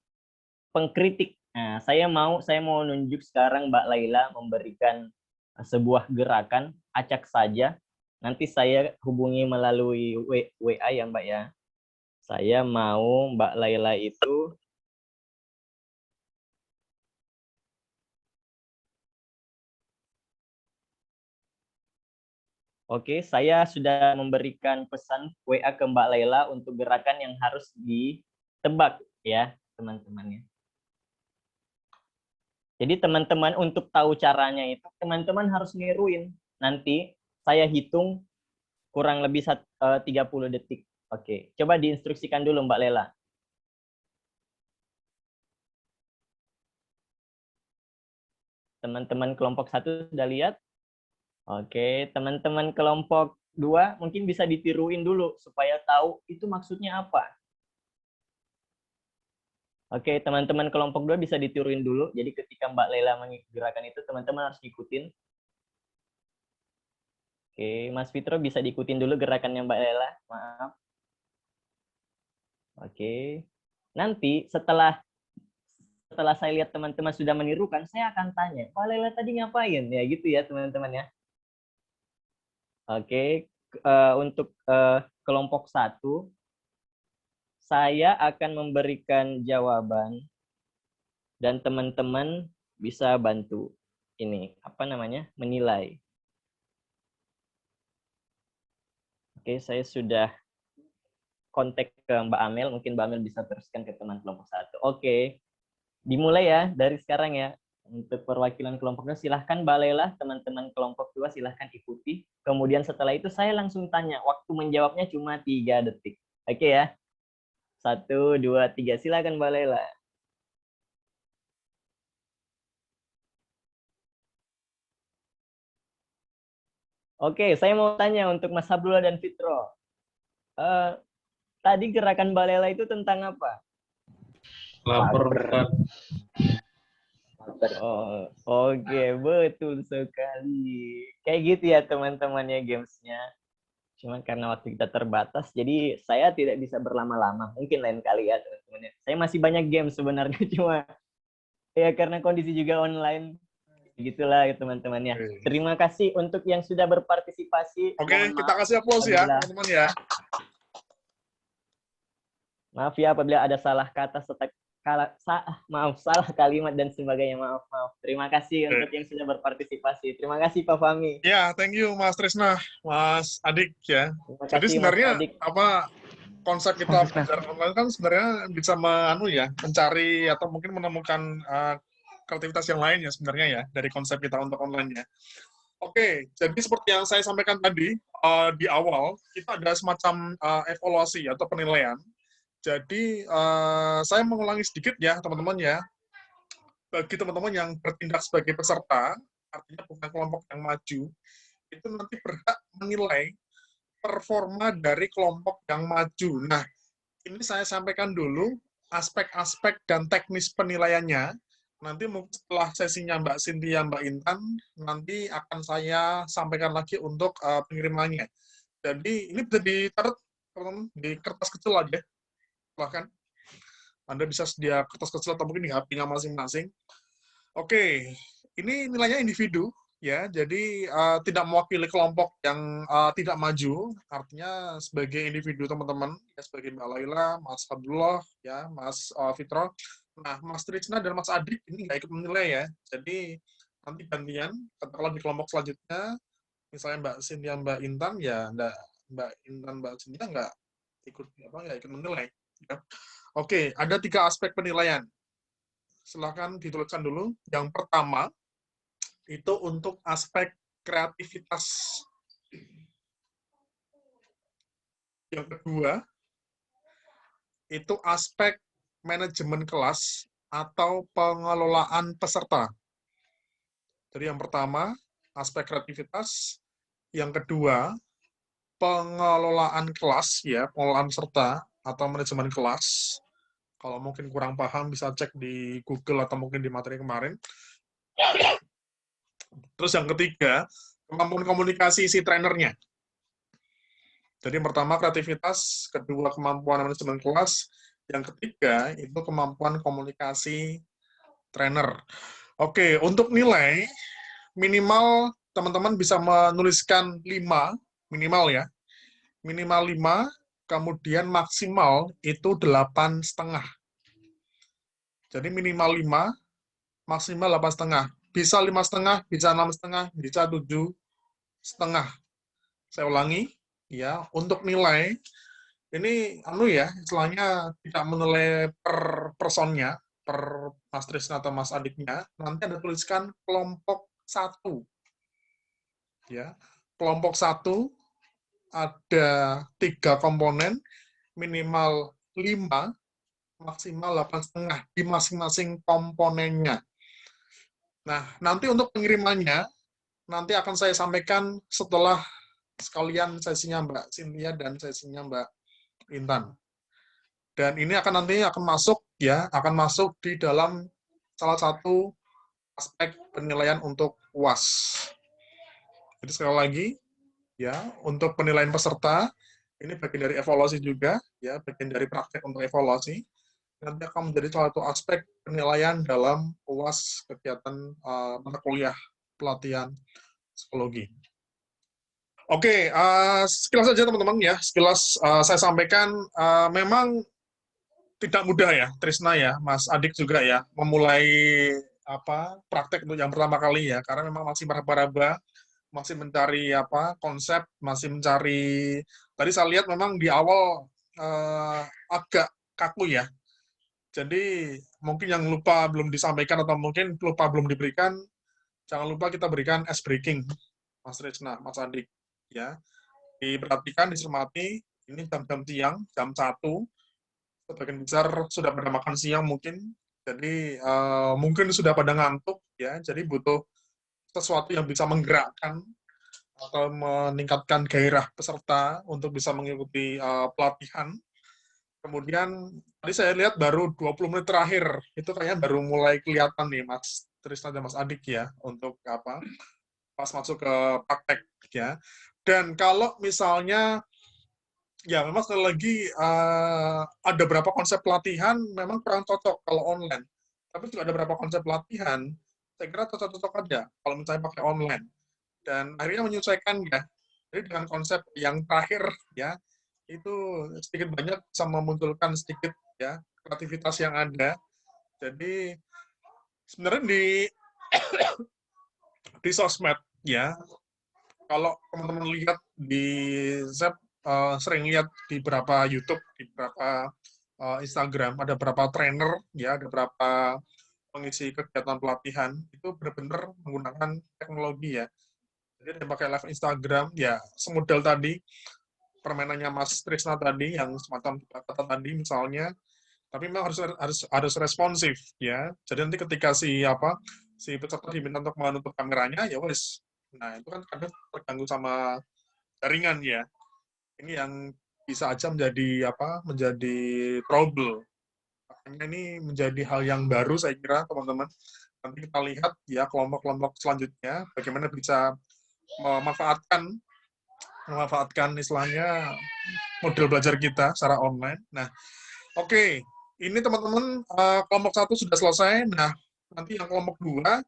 pengkritik. Nah, saya mau nunjuk sekarang Mbak Laila memberikan sebuah gerakan, acak saja. Nanti saya hubungi melalui WA ya Mbak ya. Saya mau Mbak Laila itu Oke, saya sudah memberikan pesan WA ke Mbak Laila untuk gerakan yang harus ditebak ya, teman-teman. Jadi teman-teman untuk tahu caranya itu, teman-teman harus niruin. Nanti saya hitung kurang lebih 30 detik. Oke, coba diinstruksikan dulu Mbak Laila. Teman-teman kelompok 1 sudah lihat? Oke, teman-teman kelompok 2 mungkin bisa ditiruin dulu supaya tahu itu maksudnya apa. Oke, teman-teman kelompok 2 bisa ditiruin dulu. Jadi ketika Mbak Laila menggerakkan itu, teman-teman harus ikutin. Oke, Mas Fitro bisa diikutin dulu gerakannya Mbak Laila. Maaf. Oke. Nanti setelah saya lihat teman-teman sudah menirukan, saya akan tanya, Mbak Laila tadi ngapain? Ya gitu ya, teman-teman ya. Oke, untuk kelompok 1, saya akan memberikan jawaban dan teman-teman bisa bantu ini, menilai. Oke, saya sudah kontak ke Mbak Amel, mungkin Mbak Amel bisa teruskan ke teman kelompok 1. Oke, dimulai ya dari sekarang ya. Untuk perwakilan kelompoknya silahkan Mbak Lela, teman-teman kelompok 2 silahkan ikuti. Kemudian setelah itu saya langsung tanya, waktu menjawabnya cuma 3 detik. Oke ya, 1, 2, 3, silahkan Mbak Lela. Oke, saya mau tanya untuk Mas Abdullah dan Fitro. Tadi gerakan Mbak Lela itu tentang apa? Lapar, Ustaz. Oh, oke, betul sekali. Kayak gitu ya teman-temannya gamesnya. Cuma karena waktu kita terbatas, jadi saya tidak bisa berlama-lama. Mungkin lain kali ya teman-teman. Saya masih banyak game sebenarnya, cuma ya karena kondisi juga online. Begitulah ya teman-temannya. Terima kasih untuk yang sudah berpartisipasi. Oke, kita kasih aplaus ya teman-teman ya. Maaf ya apabila ada salah kata, salah kalimat dan sebagainya. Maaf. Terima kasih untuk yang sudah berpartisipasi. Terima kasih Pak Fahmi. Ya, thank you Mas Trisna, Mas Adik ya. Jadi sebenarnya apa konsep kita belajar online kan sebenarnya bisa mencari atau mungkin menemukan kreativitas yang lain ya sebenarnya ya dari konsep kita untuk online ya. Oke, jadi seperti yang saya sampaikan tadi di awal, kita ada semacam evaluasi atau penilaian. Jadi saya mengulangi sedikit ya teman-teman ya. Bagi teman-teman yang bertindak sebagai peserta, artinya bukan kelompok yang maju, itu nanti berhak menilai performa dari kelompok yang maju. Nah, ini saya sampaikan dulu aspek-aspek dan teknis penilaiannya. Nanti setelah sesinya Mbak Cynthia, Mbak Intan, nanti akan saya sampaikan lagi untuk pengirimannya. Jadi ini bisa ditaruh teman-teman di kertas kecil aja. Bahkan Anda bisa sedia kertas kecil atau mungkin di HP-nya masing-masing. Oke, ini nilainya individu ya, jadi tidak mewakili kelompok yang tidak maju, artinya sebagai individu teman-teman, ya, sebagai Mbak Laila, Mas Abdullah, ya, Mas Fitro. Nah, Mas Trisna dan Mas Adik ini nggak ikut menilai ya, jadi nanti gantian, katakanlah di kelompok selanjutnya, misalnya Mbak Cynthia, Mbak Intan, ya Mbak Intan, Mbak Cynthia nggak ikut menilai. Ya. Oke, ada 3 aspek penilaian. Silahkan dituliskan dulu. Yang pertama, itu untuk aspek kreativitas. Yang kedua, itu aspek manajemen kelas atau pengelolaan peserta. Jadi yang pertama, aspek kreativitas. Yang kedua, pengelolaan kelas, ya, pengelolaan peserta atau manajemen kelas. Kalau mungkin kurang paham, bisa cek di Google atau mungkin di materi kemarin. Terus yang ketiga, kemampuan komunikasi si trainernya. Jadi yang pertama kreativitas, kedua kemampuan manajemen kelas, yang ketiga itu kemampuan komunikasi trainer. Oke, untuk nilai, minimal teman-teman bisa menuliskan 5, minimal ya. Minimal 5, kemudian maksimal itu 8,5. Jadi minimal 5, maksimal 8,5. Bisa 5,5, bisa 6,5, bisa 7,5. Saya ulangi, ya, untuk nilai, ini istilahnya tidak menilai per personnya, per Mas Trisna atau Mas Adiknya, nanti Anda tuliskan kelompok 1. Ya, kelompok 1 ada 3 komponen, minimal 5, maksimal 8,5 di masing-masing komponennya. Nah, nanti untuk pengirimannya, nanti akan saya sampaikan setelah sekalian sesinya Mbak Cynthia dan sesinya Mbak Intan. Dan ini nanti akan masuk di dalam salah satu aspek penilaian untuk UAS. Jadi sekali lagi, ya, untuk penilaian peserta, ini bagian dari evaluasi juga, ya, bagian dari praktek untuk evaluasi. Nanti akan menjadi salah satu aspek penilaian dalam UAS kegiatan mata kuliah pelatihan psikologi. Oke, sekilas saja teman-teman ya, sekilas saya sampaikan memang tidak mudah ya, Trisna ya, Mas Adik juga ya, memulai praktek untuk yang pertama kali ya, karena memang masih meraba-raba, masih mencari konsep, masih mencari. Tadi saya lihat memang di awal agak kaku ya. Jadi mungkin yang lupa belum disampaikan atau mungkin lupa belum diberikan, jangan lupa kita berikan ice breaking, Mas Trisna, Mas Adik. Ya, diperhatikan, dicermati. Ini jam-jam siang, jam 1. Sebagian besar sudah pada makan siang mungkin. Jadi mungkin sudah pada ngantuk ya. Jadi butuh sesuatu yang bisa menggerakkan atau meningkatkan gairah peserta untuk bisa mengikuti pelatihan. Kemudian tadi saya lihat baru 20 menit terakhir, itu kayaknya baru mulai kelihatan nih Mas Trisna dan Mas Adik ya, untuk pas masuk ke praktek ya. Dan kalau misalnya, ya memang sekali lagi ada beberapa konsep pelatihan memang kurang cocok kalau online. Tapi juga ada beberapa konsep pelatihan, saya kira cocok-cocok aja kalau misalnya pakai online. Dan akhirnya menyesuaikan ya. Jadi dengan konsep yang terakhir ya, itu sedikit banyak bisa memunculkan sedikit ya kreativitas yang ada. Jadi sebenarnya di sosmed ya, kalau teman-teman lihat saya sering lihat di beberapa YouTube, di beberapa Instagram, ada beberapa trainer ya, ada beberapa pengisi kegiatan pelatihan itu benar-benar menggunakan teknologi ya. Jadi ada pakai live Instagram ya, semodel tadi permainannya Mas Trisna tadi yang semacam kata tadi misalnya, tapi memang harus responsif ya. Jadi nanti ketika si peserta diminta untuk menutup kameranya ya wes. Nah, itu kan kadang terganggu sama jaringan ya. Ini yang bisa aja menjadi trouble. Makanya ini menjadi hal yang baru saya kira teman-teman. Nanti kita lihat ya kelompok-kelompok selanjutnya bagaimana bisa memanfaatkan istilahnya model belajar kita secara online. Nah, oke. Ini teman-teman kelompok 1 sudah selesai. Nah, nanti yang kelompok 2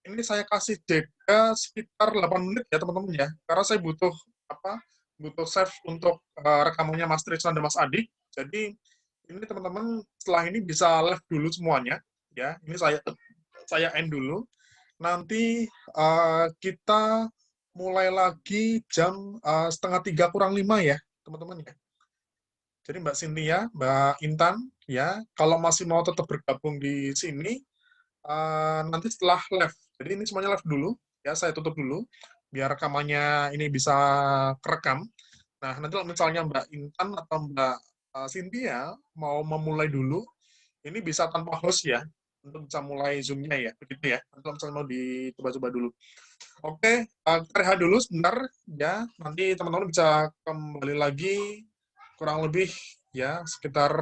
ini saya kasih jeda sekitar 8 menit ya teman-teman ya. Karena saya butuh save untuk rekamannya Mas Trisna dan Mas Adik. Jadi ini teman-teman setelah ini bisa live dulu semuanya ya. Ini saya end dulu. Nanti kita mulai lagi jam 2:30 kurang 5 ya, teman-teman ya. Jadi Mbak Cynthia, Mbak Intan, ya, kalau masih mau tetap bergabung di sini, nanti setelah live. Jadi ini semuanya live dulu, ya, saya tutup dulu, biar rekamannya ini bisa kerekam. Nah, nanti kalau misalnya Mbak Intan atau Mbak Cynthia mau memulai dulu, ini bisa tanpa host ya, untuk bisa mulai Zoom-nya ya, begitu ya. Nanti kalau misalnya mau dicoba-coba dulu. Oke, kita rehat dulu sebentar ya. Nanti teman-teman bisa kembali lagi kurang lebih ya sekitar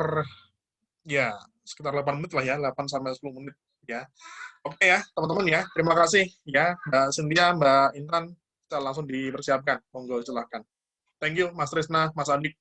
8 menit lah ya, 8 sampai 10 menit ya. Oke ya, teman-teman ya. Terima kasih ya Mbak Cynthia, Mbak Intan, kita langsung dipersiapkan. Monggo silakan. Thank you Mas Trisna, Mas Adik.